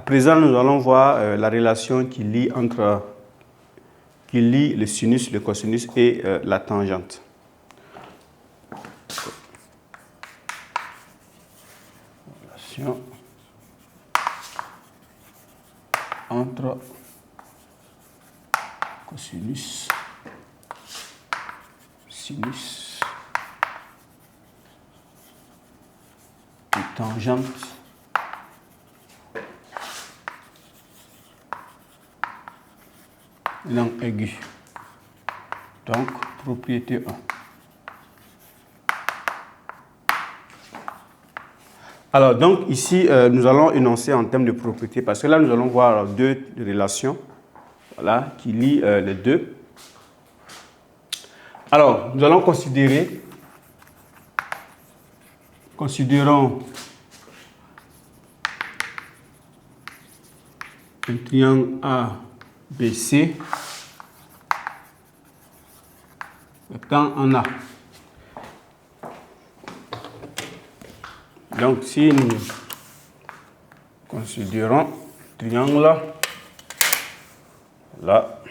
présent, nous allons voir la relation qui lie le sinus, le cosinus et la tangente. Relation entre cosinus, sinus et tangente langue aiguë. Donc, propriété 1. Alors, donc, ici, nous allons énoncer en termes de propriété, parce que là, nous allons voir deux relations, voilà, qui lient les deux. Alors, nous allons considérons un triangle ABC, rectangle en A. Donc, si nous considérons triangle là,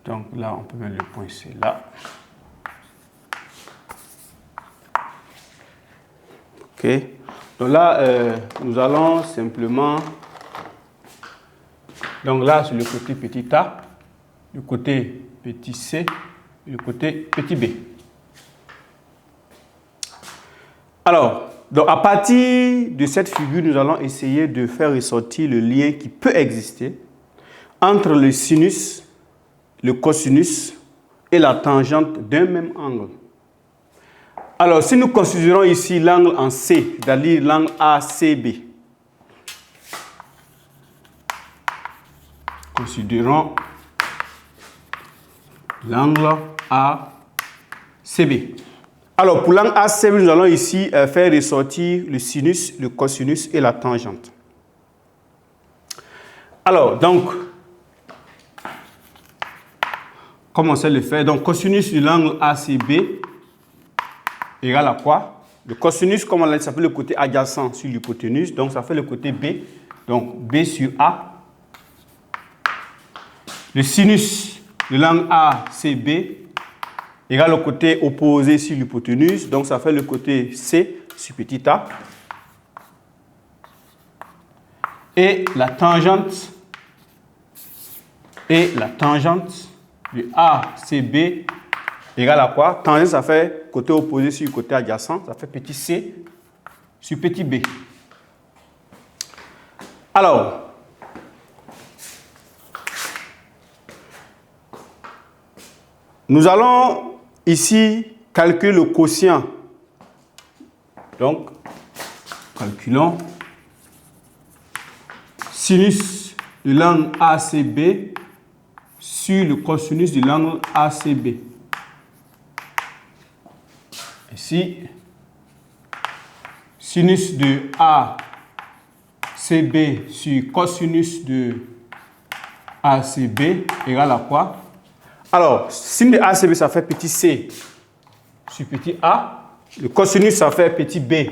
donc là, on peut mettre le point C là. OK. Donc là, nous allons simplement... Donc là, sur le côté petit a, le côté petit c, et le côté petit b. Alors, donc à partir de cette figure, nous allons essayer de faire ressortir le lien qui peut exister entre le sinus, le cosinus et la tangente d'un même angle. Alors, si nous considérons ici l'angle en C, c'est-à-dire l'angle ACB, considérons l'angle ACB. Alors, pour l'angle ACB, nous allons ici faire ressortir le sinus, le cosinus et la tangente. Alors, donc, comment on sait le faire? Donc, cosinus de l'angle ACB égale à quoi? Le cosinus, comme on l'a dit, ça fait le côté adjacent sur l'hypoténuse, donc ça fait le côté B, donc B sur A. Le sinus de l'angle ACB égale au côté opposé sur l'hypoténuse, donc ça fait le côté C sur petit a. Et la tangente de ACB égale à quoi? Tangente, ça fait côté opposé sur côté adjacent, ça fait petit c sur petit b. Alors, nous allons ici calculer le quotient. Donc, calculons sinus de l'angle ACB sur le cosinus de l'angle ACB. Ici, sinus de ACB sur cosinus de ACB égale à quoi? Alors, sin de ACB, ça fait petit c sur petit a. Le cosinus, ça fait petit b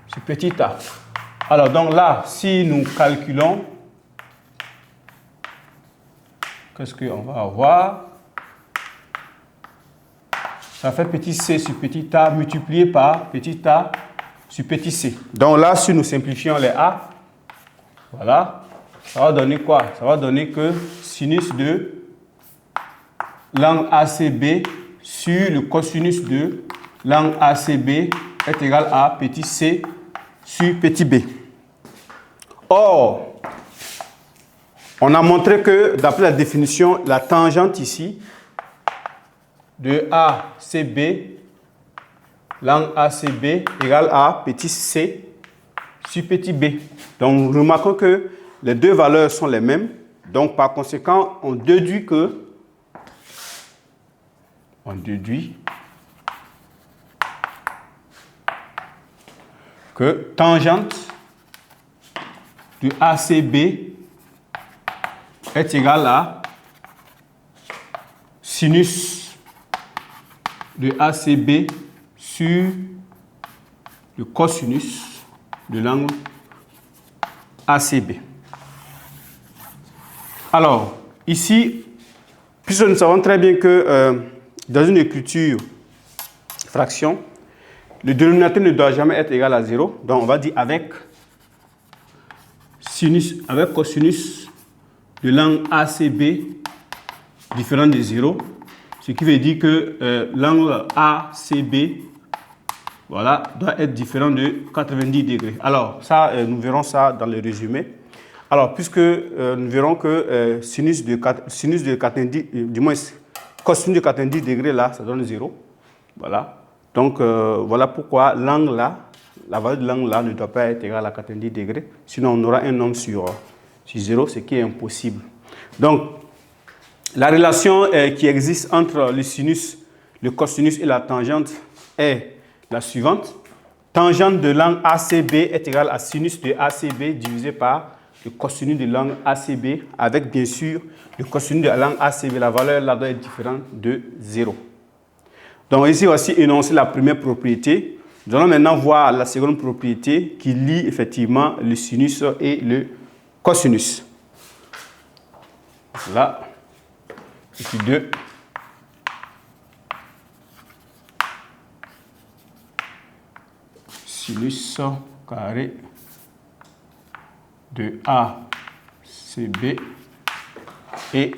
sur petit a. Alors, donc là, si nous calculons, qu'est-ce qu'on va avoir? Ça fait petit c sur petit a multiplié par petit a sur petit c. Donc là, si nous simplifions les a, voilà, ça va donner quoi? Ça va donner que sinus de l'angle ACB sur le cosinus de l'angle ACB est égal à petit c sur petit b. Or, on a montré que d'après la définition, la tangente ici de ACB, l'angle ACB égale à petit c sur petit b. Donc, remarquons que les deux valeurs sont les mêmes. Donc, par conséquent, on déduit que tangente de ACB est égale à sinus de ACB sur le cosinus de l'angle ACB. Alors, ici, puisque nous savons très bien que dans une écriture fraction, le dénominateur ne doit jamais être égal à 0. Donc, on va dire avec cosinus de l'angle ACB différent de 0. Ce qui veut dire que l'angle ACB, voilà, doit être différent de 90 degrés. Alors, ça, nous verrons ça dans le résumé. Alors, puisque nous verrons que cosinus de 90 degrés, là, ça donne 0. Voilà. Donc, voilà pourquoi l'angle là, la valeur de l'angle là ne doit pas être égale à 90 degrés. Sinon, on aura un nombre sur 0, ce qui est impossible. Donc, la relation qui existe entre le sinus, le cosinus et la tangente est la suivante. Tangente de l'angle ACB est égale à sinus de ACB divisé par le cosinus de l'angle ACB avec bien sûr le cosinus de l'angle ACB. La valeur là doit être différente de 0. Donc ici voici énoncer la première propriété. Nous allons maintenant voir la seconde propriété qui lie effectivement le sinus et le cosinus. Là. Ici 2. Sinus carré de ACB et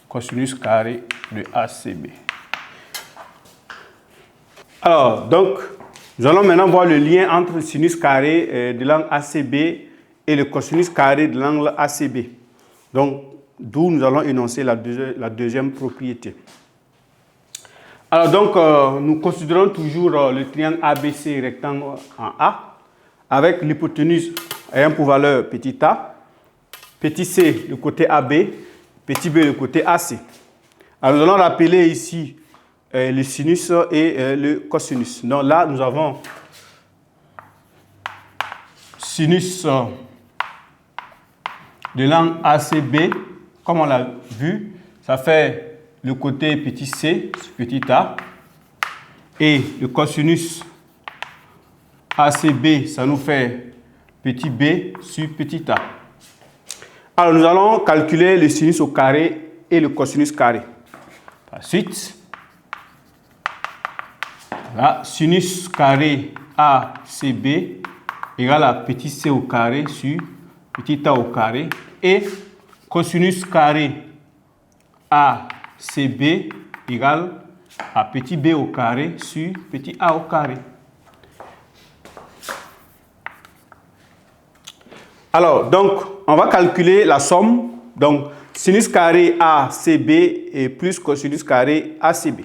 cosinus carré de ACB. Alors, donc, nous allons maintenant voir le lien entre le sinus carré de l'angle ACB et le cosinus carré de l'angle ACB. Donc, d'où nous allons énoncer la deuxième propriété. Alors donc, nous considérons toujours le triangle ABC rectangle en A avec l'hypoténuse ayant pour valeur petit a, petit c le côté AB, petit b le côté AC. Alors nous allons rappeler ici le sinus et le cosinus. Donc là, nous avons sinus de l'angle ACB. Comme on l'a vu, ça fait le côté petit c sur petit a et le cosinus ACB, ça nous fait petit b sur petit a. Alors nous allons calculer le sinus au carré et le cosinus carré. Ensuite, voilà, sinus carré ACB égale à petit c au carré sur petit a au carré et cosinus carré ACB égale à petit b au carré sur petit a au carré. Alors, donc, on va calculer la somme. Donc, sinus carré ACB et plus cosinus carré ACB.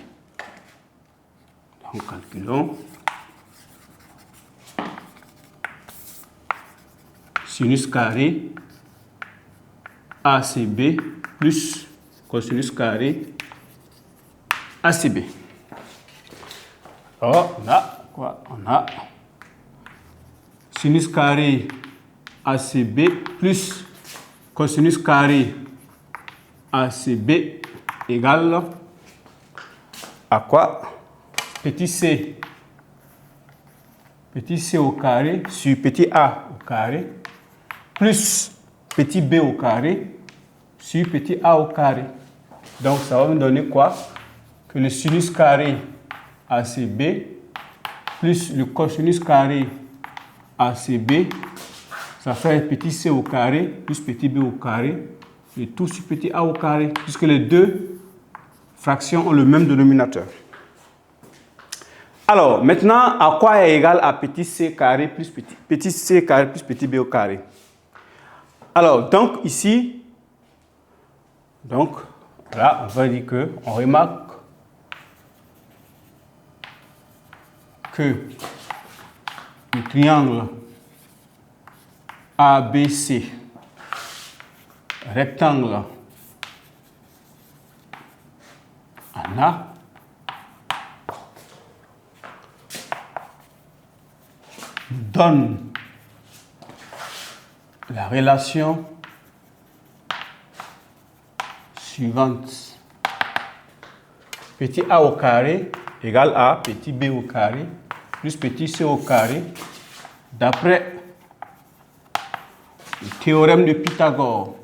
Donc, calculons. Sinus carré ACB plus cosinus carré ACB. Alors, on a quoi? On a sinus carré ACB plus cosinus carré ACB égale à quoi? Petit c au carré sur petit a au carré plus petit b au carré sur petit a au carré. Donc ça va me donner quoi? Que le sinus carré ACB plus le cosinus carré ACB, ça fait petit c au carré plus petit b au carré, et tout sur petit a au carré, puisque les deux fractions ont le même dénominateur. Alors, maintenant, à quoi est égal à petit c carré plus petit c carré plus petit b au carré? Alors, donc ici, donc, là, on va dire que, on remarque que le triangle ABC, rectangle en A, donne la relation suivante. petit a au carré égale à petit b au carré plus petit c au carré d'après le théorème de Pythagore.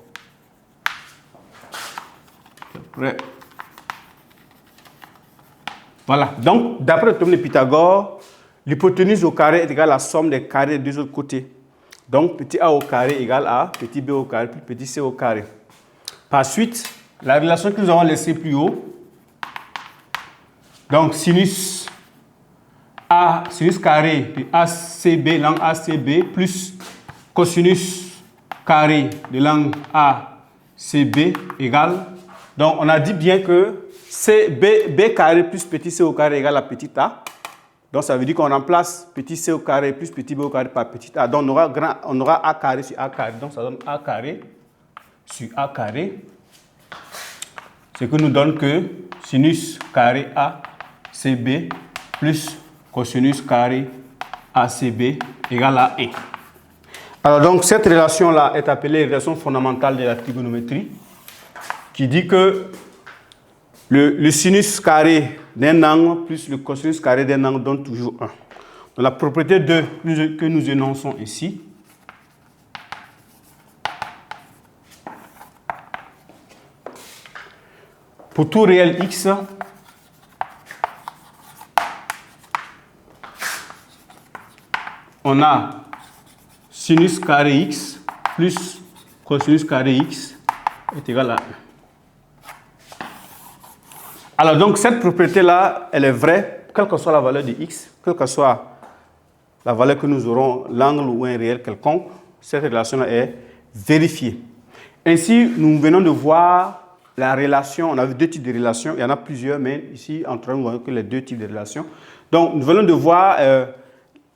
Voilà, donc d'après le théorème de Pythagore, l'hypoténuse au carré est égale à la somme des carrés des deux autres côtés. Donc petit a au carré égale à petit b au carré plus petit c au carré. Par suite, la relation que nous avons laissée plus haut, donc sinus carré de ACB, l'angle ACB, plus cosinus carré de l'angle ACB égale. Donc on a dit bien que B carré plus petit c au carré égale à petit a. Donc ça veut dire qu'on remplace petit c au carré plus petit b au carré par petit a. Donc on aura a carré sur a carré. Donc ça donne a carré sur a carré. Ce qui nous donne que sinus carré ACB plus cosinus carré ACB égale à E. Alors donc cette relation-là est appelée relation fondamentale de la trigonométrie qui dit que le sinus carré d'un angle plus le cosinus carré d'un angle donne toujours 1. Donc la propriété 2 que nous énonçons ici, pour tout réel x, on a sinus carré x plus cosinus carré x est égal à 1. Alors donc cette propriété-là, elle est vraie, quelle que soit la valeur de x, quelle que soit la valeur que nous aurons, l'angle ou un réel quelconque, cette relation-là est vérifiée. Ainsi, nous venons de voir la relation, on a vu deux types de relations, il y en a plusieurs, mais ici, entre nous, nous voyons que les deux types de relations. Donc, nous venons de voir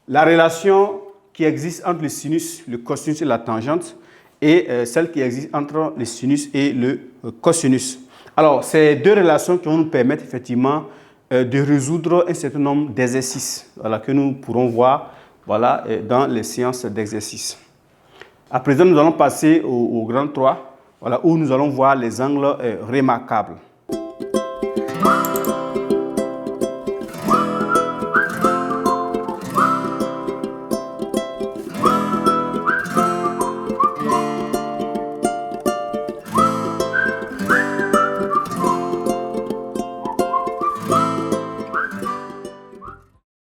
la relation qui existe entre le sinus, le cosinus et la tangente, et celle qui existe entre le sinus et le cosinus. Alors, ces deux relations qui vont nous permettre effectivement de résoudre un certain nombre d'exercices, voilà, que nous pourrons voir, voilà, dans les séances d'exercices. À présent, nous allons passer au grand 3, voilà, où nous allons voir les angles remarquables.